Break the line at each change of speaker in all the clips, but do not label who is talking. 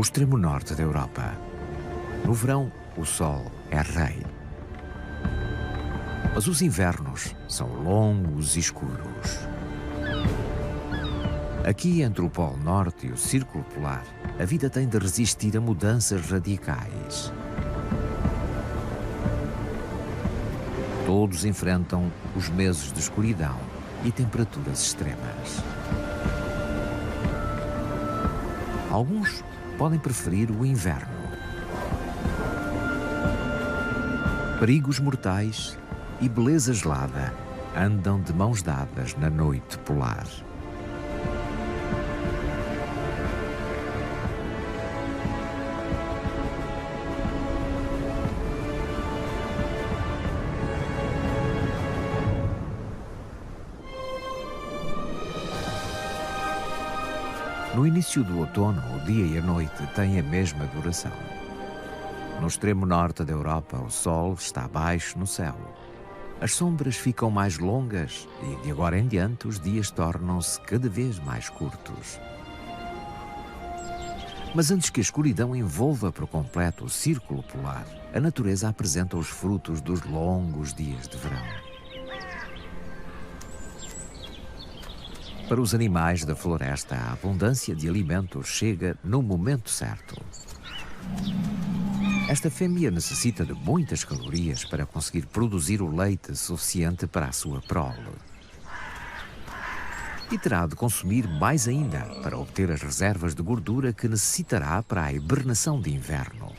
o extremo norte da Europa. No verão, o sol é rei. Mas os invernos são longos e escuros. Aqui, entre o Polo Norte e o Círculo Polar, a vida tem de resistir a mudanças radicais. Todos enfrentam os meses de escuridão e temperaturas extremas. Alguns podem preferir o inverno. Perigos mortais e beleza gelada andam de mãos dadas na noite polar. No início do outono, o dia e a noite têm a mesma duração. No extremo norte da Europa, o sol está baixo no céu. As sombras ficam mais longas e, de agora em diante, os dias tornam-se cada vez mais curtos. Mas antes que a escuridão envolva por completo o círculo polar, a natureza apresenta os frutos dos longos dias de verão. Para os animais da floresta, a abundância de alimentos chega no momento certo. Esta fêmea necessita de muitas calorias para conseguir produzir o leite suficiente para a sua prole. E terá de consumir mais ainda para obter as reservas de gordura que necessitará para a hibernação de inverno.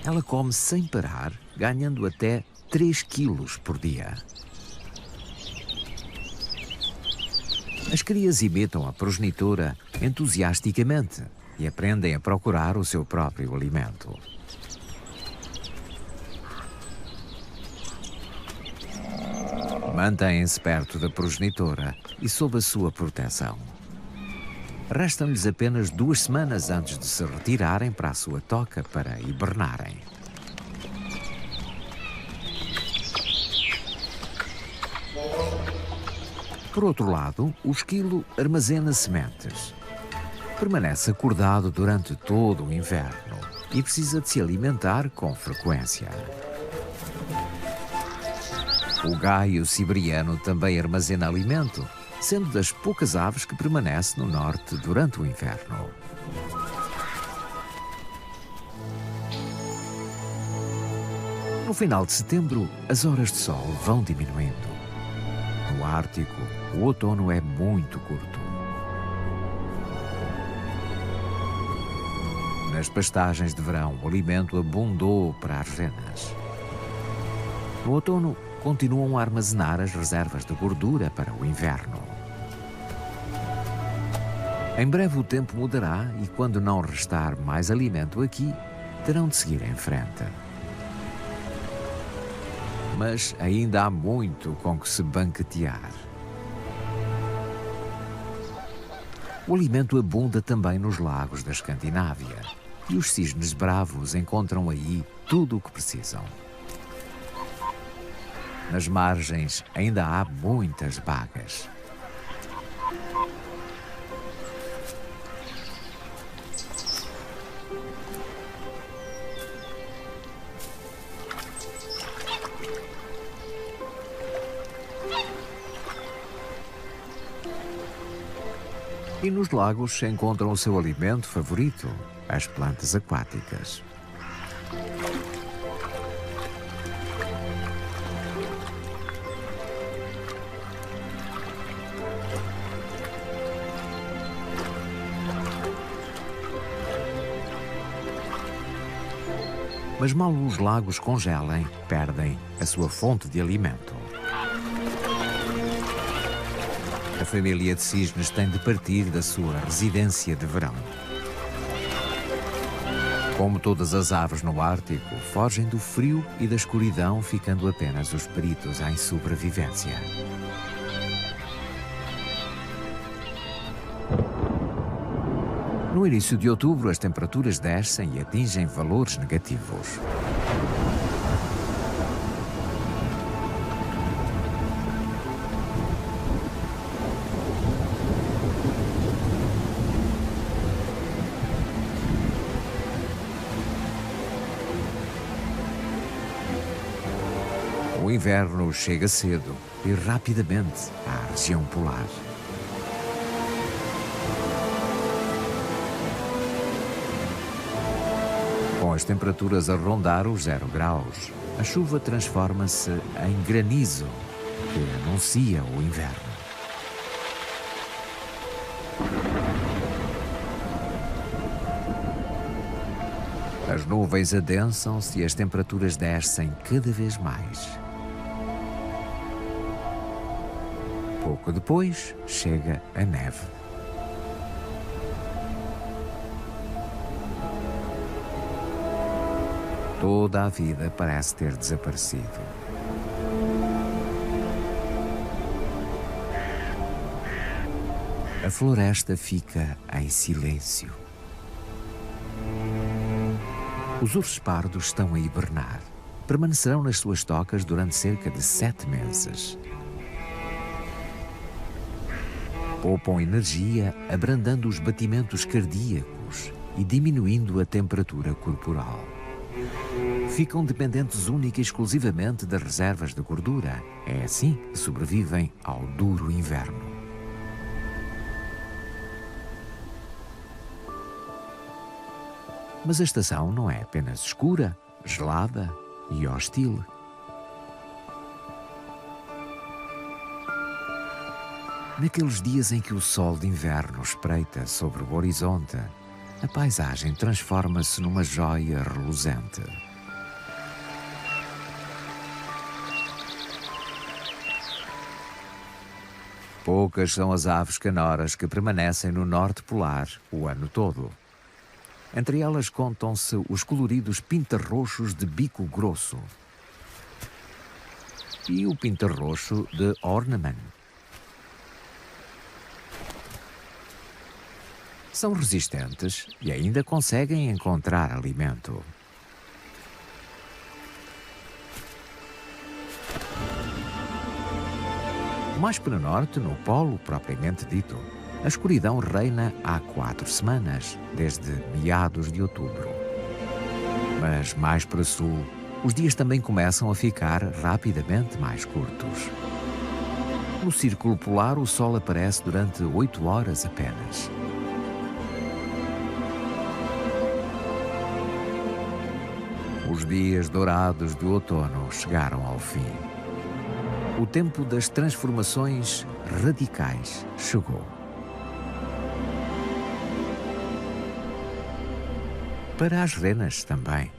Ela come sem parar, ganhando até 3 quilos por dia. As crias imitam a progenitora entusiasticamente e aprendem a procurar o seu próprio alimento. Mantêm-se perto da progenitora e sob a sua proteção. Restam-lhes apenas 2 semanas antes de se retirarem para a sua toca para hibernarem. Por outro lado, o esquilo armazena sementes. Permanece acordado durante todo o inverno e precisa de se alimentar com frequência. O gaio siberiano também armazena alimento, sendo das poucas aves que permanece no norte durante o inverno. No final de setembro, as horas de sol vão diminuindo. No Ártico, o outono é muito curto. Nas pastagens de verão, o alimento abundou para as renas. No outono, continuam a armazenar as reservas de gordura para o inverno. Em breve o tempo mudará e, quando não restar mais alimento aqui, terão de seguir em frente. Mas ainda há muito com que se banquetear. O alimento abunda também nos lagos da Escandinávia e os cisnes bravos encontram aí tudo o que precisam. Nas margens ainda há muitas bagas. E nos lagos se encontram o seu alimento favorito, as plantas aquáticas. Mas mal os lagos congelem, perdem a sua fonte de alimento. A família de cisnes tem de partir da sua residência de verão. Como todas as aves no Ártico, fogem do frio e da escuridão, ficando apenas os peritos em sobrevivência. No início de outubro, as temperaturas descem e atingem valores negativos. O inverno chega cedo e rapidamente à região polar. Com as temperaturas a rondar os 0 graus, a chuva transforma-se em granizo, que anuncia o inverno. As nuvens adensam-se e as temperaturas descem cada vez mais. Pouco depois, chega a neve. Toda a vida parece ter desaparecido. A floresta fica em silêncio. Os ursos pardos estão a hibernar. Permanecerão nas suas tocas durante cerca de 7 meses. Poupam energia, abrandando os batimentos cardíacos e diminuindo a temperatura corporal. Ficam dependentes única e exclusivamente das reservas de gordura. É assim que sobrevivem ao duro inverno. Mas a estação não é apenas escura, gelada e hostil. Naqueles dias em que o sol de inverno espreita sobre o horizonte, a paisagem transforma-se numa joia reluzente. Poucas são as aves canoras que permanecem no norte polar o ano todo. Entre elas contam-se os coloridos pintarroxos de bico grosso e o pintarroxo de Ornament. São resistentes e ainda conseguem encontrar alimento. Mais para o norte, no polo propriamente dito, a escuridão reina há 4 semanas, desde meados de outubro. Mas mais para sul, os dias também começam a ficar rapidamente mais curtos. No círculo polar, o sol aparece durante 8 horas apenas. Os dias dourados do outono chegaram ao fim. O tempo das transformações radicais chegou. Para as renas também.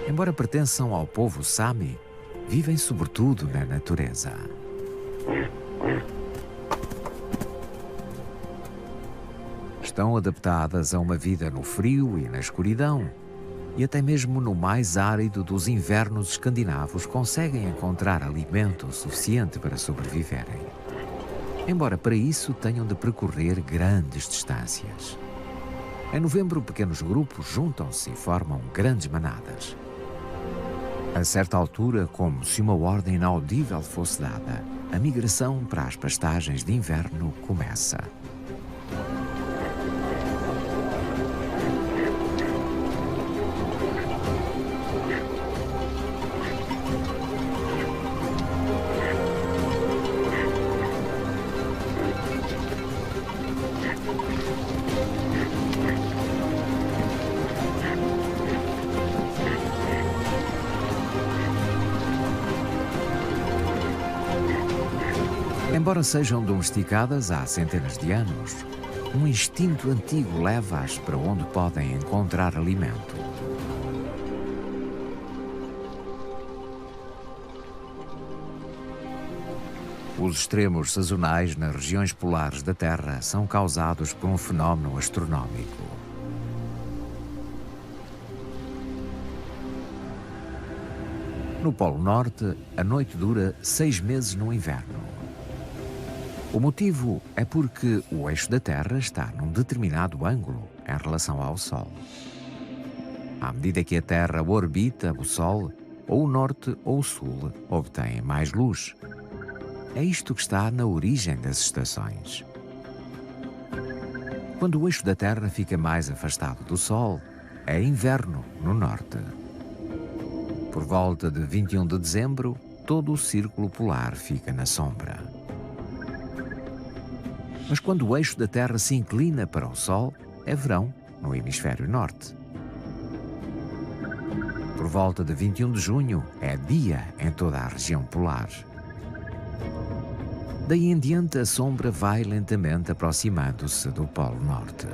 Embora pertençam ao povo Sami, vivem sobretudo na natureza. Estão adaptadas a uma vida no frio e na escuridão, e até mesmo no mais árido dos invernos escandinavos conseguem encontrar alimento suficiente para sobreviverem. Embora para isso tenham de percorrer grandes distâncias. Em novembro, pequenos grupos juntam-se e formam grandes manadas. A certa altura, como se uma ordem inaudível fosse dada, a migração para as pastagens de inverno começa. Embora sejam domesticadas há centenas de anos, um instinto antigo leva-as para onde podem encontrar alimento. Os extremos sazonais nas regiões polares da Terra são causados por um fenómeno astronómico. No Polo Norte, a noite dura 6 meses no inverno. O motivo é porque o eixo da Terra está num determinado ângulo em relação ao Sol. À medida que a Terra orbita o Sol, ou o Norte ou o Sul obtêm mais luz. É isto que está na origem das estações. Quando o eixo da Terra fica mais afastado do Sol, é inverno no Norte. Por volta de 21 de dezembro, todo o círculo polar fica na sombra. Mas quando o eixo da Terra se inclina para o Sol, é verão no hemisfério norte. Por volta de 21 de junho, é dia em toda a região polar. Daí em diante, a sombra vai lentamente aproximando-se do Polo Norte.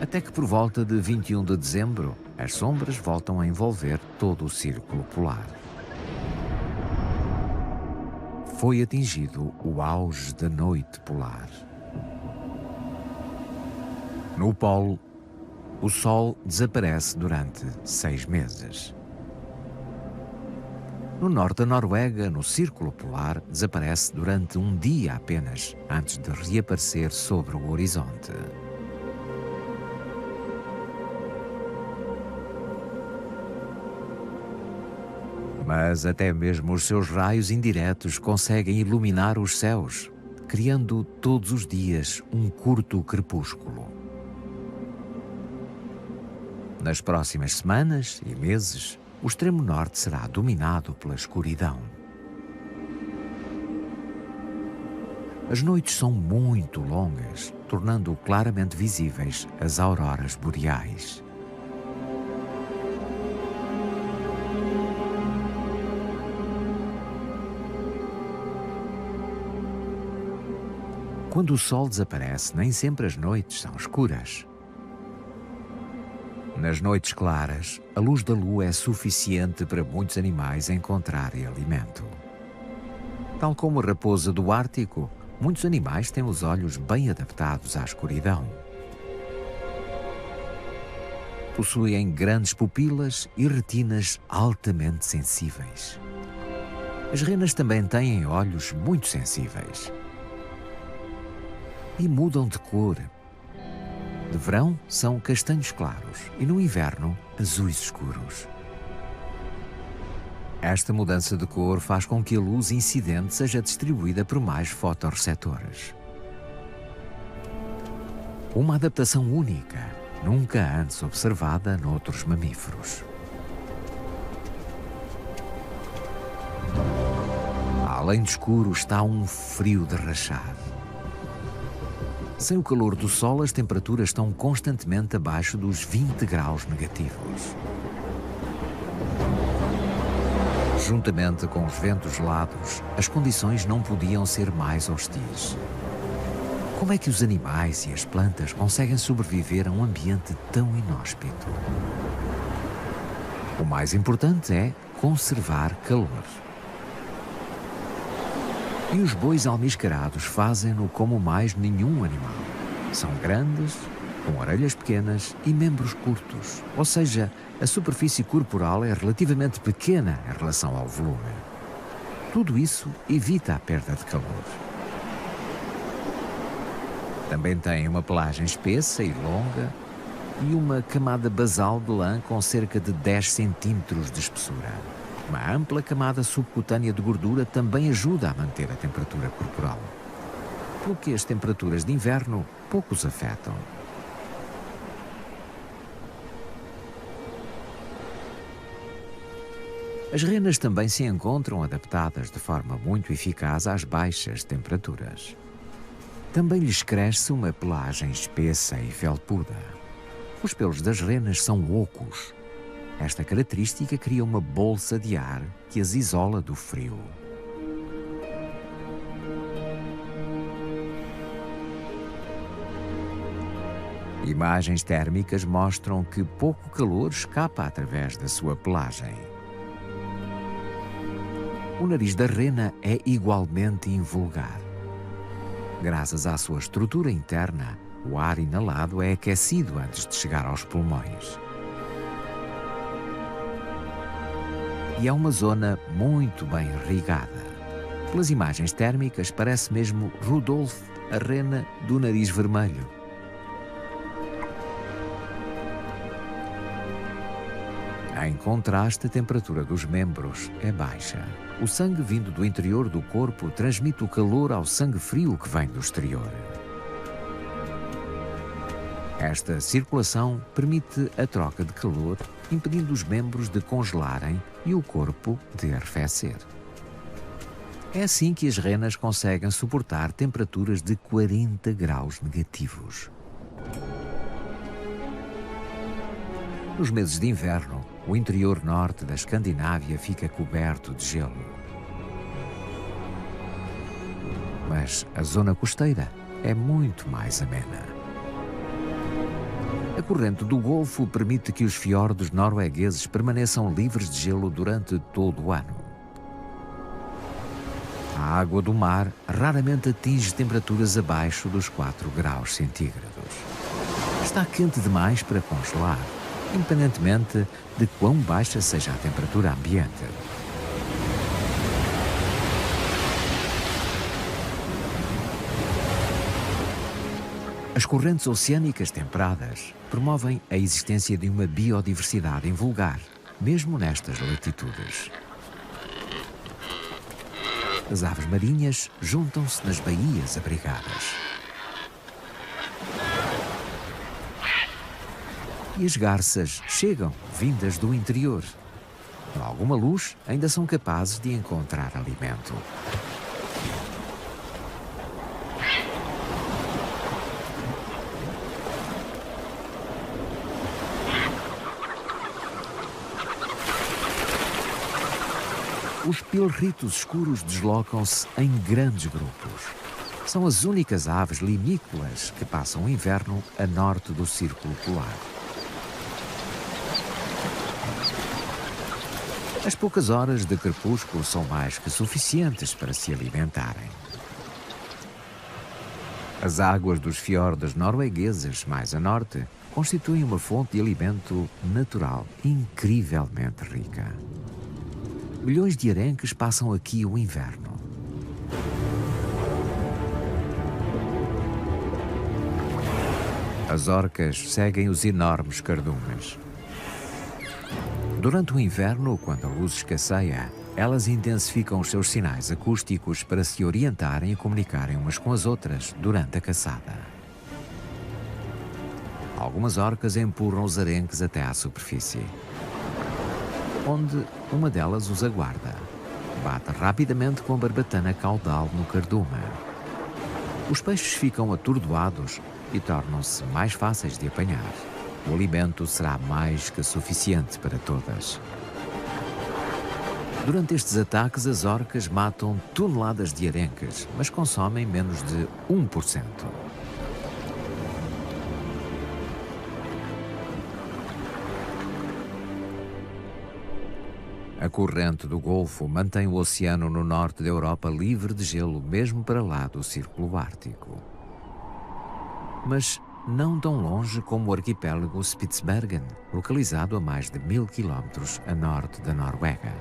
Até que por volta de 21 de dezembro, as sombras voltam a envolver todo o círculo polar. Foi atingido o auge da noite polar. No Polo, o Sol desaparece durante 6 meses. No norte da Noruega, no Círculo Polar, desaparece durante um dia apenas, antes de reaparecer sobre o horizonte. Mas até mesmo os seus raios indiretos conseguem iluminar os céus, criando todos os dias um curto crepúsculo. Nas próximas semanas e meses, o extremo norte será dominado pela escuridão. As noites são muito longas, tornando claramente visíveis as auroras boreais. Quando o Sol desaparece, nem sempre as noites são escuras. Nas noites claras, a luz da lua é suficiente para muitos animais encontrarem alimento. Tal como a raposa do Ártico, muitos animais têm os olhos bem adaptados à escuridão. Possuem grandes pupilas e retinas altamente sensíveis. As renas também têm olhos muito sensíveis. E mudam de cor. De verão são castanhos claros e no inverno azuis escuros. Esta mudança de cor faz com que a luz incidente seja distribuída por mais fotorreceptores. Uma adaptação única, nunca antes observada noutros mamíferos. Além de escuro está um frio de rachar. Sem o calor do Sol, as temperaturas estão constantemente abaixo dos 20 graus negativos. Juntamente com os ventos gelados, as condições não podiam ser mais hostis. Como é que os animais e as plantas conseguem sobreviver a um ambiente tão inóspito? O mais importante é conservar calor. E os bois almiscarados fazem-no como mais nenhum animal. São grandes, com orelhas pequenas e membros curtos, ou seja, a superfície corporal é relativamente pequena em relação ao volume. Tudo isso evita a perda de calor. Também têm uma pelagem espessa e longa e uma camada basal de lã com cerca de 10 centímetros de espessura. Uma ampla camada subcutânea de gordura também ajuda a manter a temperatura corporal, pelo que as temperaturas de inverno pouco os afetam. As renas também se encontram adaptadas de forma muito eficaz às baixas temperaturas. Também lhes cresce uma pelagem espessa e felpuda. Os pelos das renas são ocos. Esta característica cria uma bolsa de ar que as isola do frio. Imagens térmicas mostram que pouco calor escapa através da sua pelagem. O nariz da rena é igualmente invulgar. Graças à sua estrutura interna, o ar inalado é aquecido antes de chegar aos pulmões. E é uma zona muito bem irrigada. Pelas imagens térmicas, parece mesmo Rudolf, a rena do nariz vermelho. Em contraste, a temperatura dos membros é baixa. O sangue vindo do interior do corpo transmite o calor ao sangue frio que vem do exterior. Esta circulação permite a troca de calor impedindo os membros de congelarem e o corpo de arrefecer. É assim que as renas conseguem suportar temperaturas de 40 graus negativos. Nos meses de inverno, o interior norte da Escandinávia fica coberto de gelo. Mas a zona costeira é muito mais amena. A corrente do Golfo permite que os fiordes noruegueses permaneçam livres de gelo durante todo o ano. A água do mar raramente atinge temperaturas abaixo dos 4 graus centígrados. Está quente demais para congelar, independentemente de quão baixa seja a temperatura ambiente. As correntes oceânicas temperadas promovem a existência de uma biodiversidade invulgar, mesmo nestas latitudes. As aves marinhas juntam-se nas baías abrigadas. E as garças chegam, vindas do interior. Com alguma luz, ainda são capazes de encontrar alimento. Os pilritos escuros deslocam-se em grandes grupos. São as únicas aves limícolas que passam o inverno a norte do Círculo Polar. As poucas horas de crepúsculo são mais que suficientes para se alimentarem. As águas dos fiordes noruegueses mais a norte constituem uma fonte de alimento natural incrivelmente rica. Milhões de arenques passam aqui o inverno. As orcas seguem os enormes cardumes. Durante o inverno, quando a luz escasseia, elas intensificam os seus sinais acústicos para se orientarem e comunicarem umas com as outras durante a caçada. Algumas orcas empurram os arenques até à superfície, onde uma delas os aguarda. Bate rapidamente com a barbatana caudal no cardume. Os peixes ficam atordoados e tornam-se mais fáceis de apanhar. O alimento será mais que suficiente para todas. Durante estes ataques, as orcas matam toneladas de arenques, mas consomem menos de 1%. A corrente do Golfo mantém o oceano no norte da Europa livre de gelo, mesmo para lá do Círculo Ártico. Mas não tão longe como o arquipélago Spitsbergen, localizado a mais de 1000 quilómetros a norte da Noruega.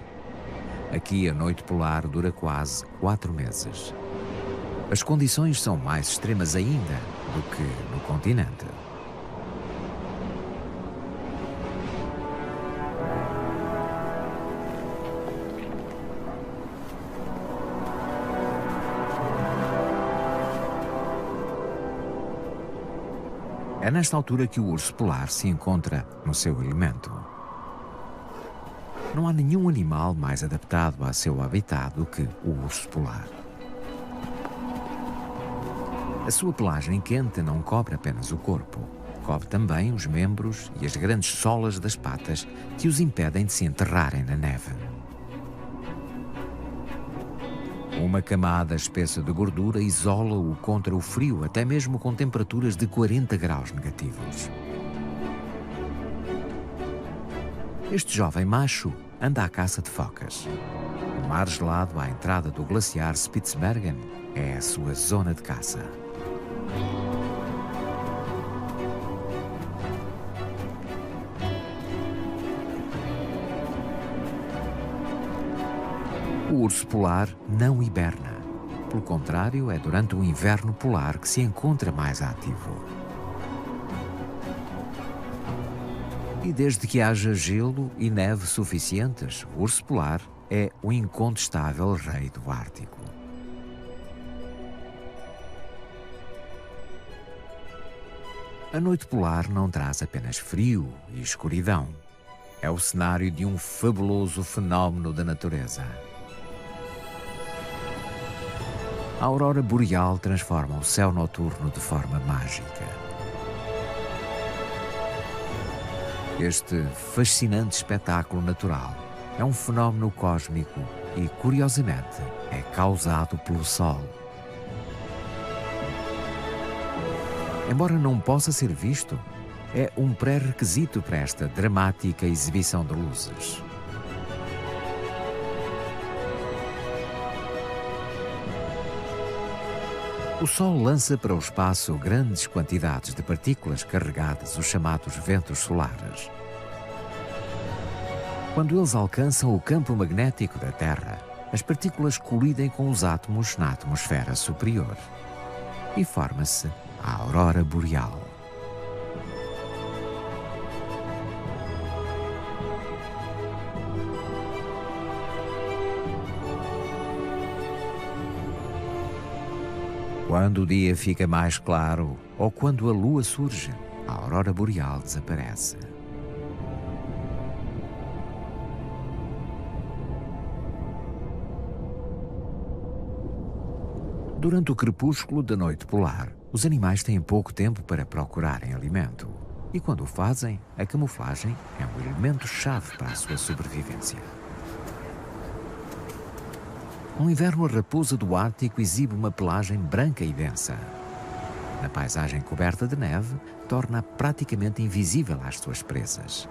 Aqui a noite polar dura quase 4 meses. As condições são mais extremas ainda do que no continente. É nesta altura que o urso polar se encontra no seu elemento. Não há nenhum animal mais adaptado a seu habitat do que o urso polar. A sua pelagem quente não cobre apenas o corpo, cobre também os membros e as grandes solas das patas que os impedem de se enterrarem na neve. Uma camada espessa de gordura isola-o contra o frio, até mesmo com temperaturas de 40 graus negativos. Este jovem macho anda à caça de focas. O mar gelado à entrada do glaciar Spitsbergen é a sua zona de caça. O urso polar não hiberna. Pelo contrário, é durante o inverno polar que se encontra mais ativo. E desde que haja gelo e neve suficientes, o urso polar é o incontestável rei do Ártico. A noite polar não traz apenas frio e escuridão. É o cenário de um fabuloso fenómeno da natureza. A aurora boreal transforma o céu noturno de forma mágica. Este fascinante espetáculo natural é um fenómeno cósmico e, curiosamente, é causado pelo Sol. Embora não possa ser visto, é um pré-requisito para esta dramática exibição de luzes. O Sol lança para o espaço grandes quantidades de partículas carregadas, os chamados ventos solares. Quando eles alcançam o campo magnético da Terra, as partículas colidem com os átomos na atmosfera superior e forma-se a aurora boreal. Quando o dia fica mais claro ou quando a lua surge, a aurora boreal desaparece. Durante o crepúsculo da noite polar, os animais têm pouco tempo para procurarem alimento. E quando o fazem, a camuflagem é um elemento-chave para a sua sobrevivência. No inverno, a raposa do Ártico exibe uma pelagem branca e densa. Na paisagem coberta de neve, torna-a praticamente invisível às suas presas.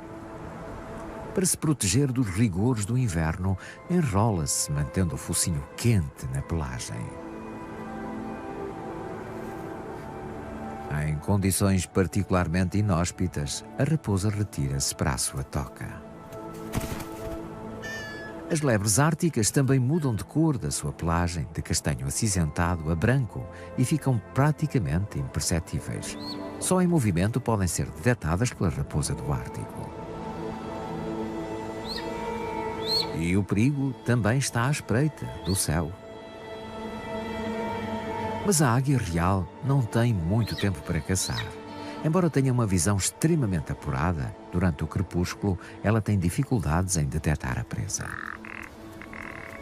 Para se proteger dos rigores do inverno, enrola-se, mantendo o focinho quente na pelagem. Em condições particularmente inóspitas, a raposa retira-se para a sua toca. As lebres árticas também mudam de cor da sua pelagem, de castanho acinzentado a branco, e ficam praticamente imperceptíveis. Só em movimento podem ser detectadas pela raposa do Ártico. E o perigo também está à espreita do céu. Mas a águia real não tem muito tempo para caçar. Embora tenha uma visão extremamente apurada, durante o crepúsculo ela tem dificuldades em detectar a presa.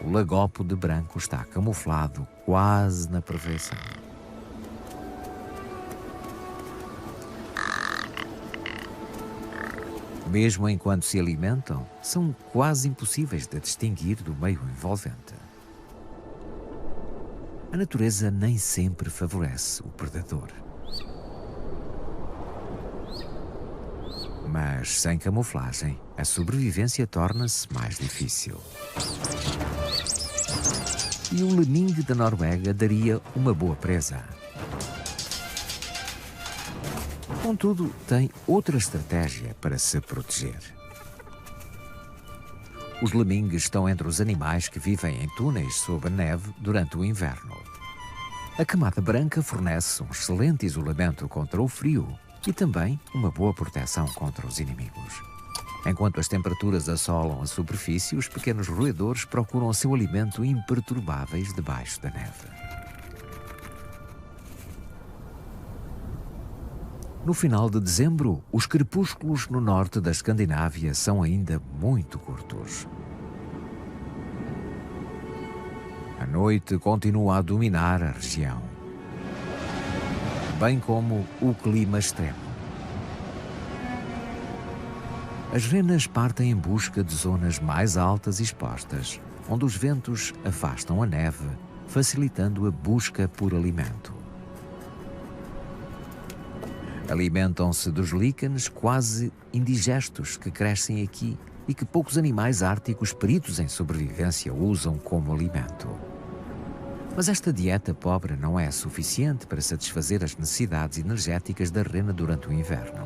O lagopo de branco está camuflado quase na perfeição. Mesmo enquanto se alimentam, são quase impossíveis de distinguir do meio envolvente. A natureza nem sempre favorece o predador. Mas sem camuflagem, a sobrevivência torna-se mais difícil. E o lemingue da Noruega daria uma boa presa. Contudo, tem outra estratégia para se proteger. Os lemingues estão entre os animais que vivem em túneis sob a neve durante o inverno. A camada branca fornece um excelente isolamento contra o frio e também uma boa proteção contra os inimigos. Enquanto as temperaturas assolam a superfície, os pequenos roedores procuram o seu alimento imperturbáveis debaixo da neve. No final de dezembro, os crepúsculos no norte da Escandinávia são ainda muito curtos. A noite continua a dominar a região, bem como o clima extremo. As renas partem em busca de zonas mais altas e expostas, onde os ventos afastam a neve, facilitando a busca por alimento. Alimentam-se dos líquenes quase indigestos que crescem aqui e que poucos animais árticos peritos em sobrevivência usam como alimento. Mas esta dieta pobre não é suficiente para satisfazer as necessidades energéticas da rena durante o inverno.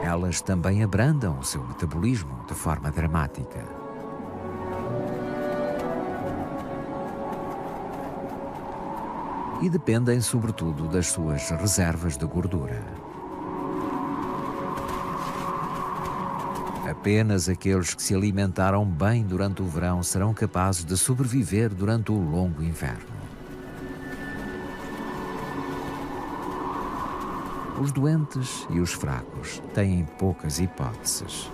Elas também abrandam o seu metabolismo de forma dramática. E dependem sobretudo das suas reservas de gordura. Apenas aqueles que se alimentaram bem durante o verão serão capazes de sobreviver durante o longo inverno. Os doentes e os fracos têm poucas hipóteses.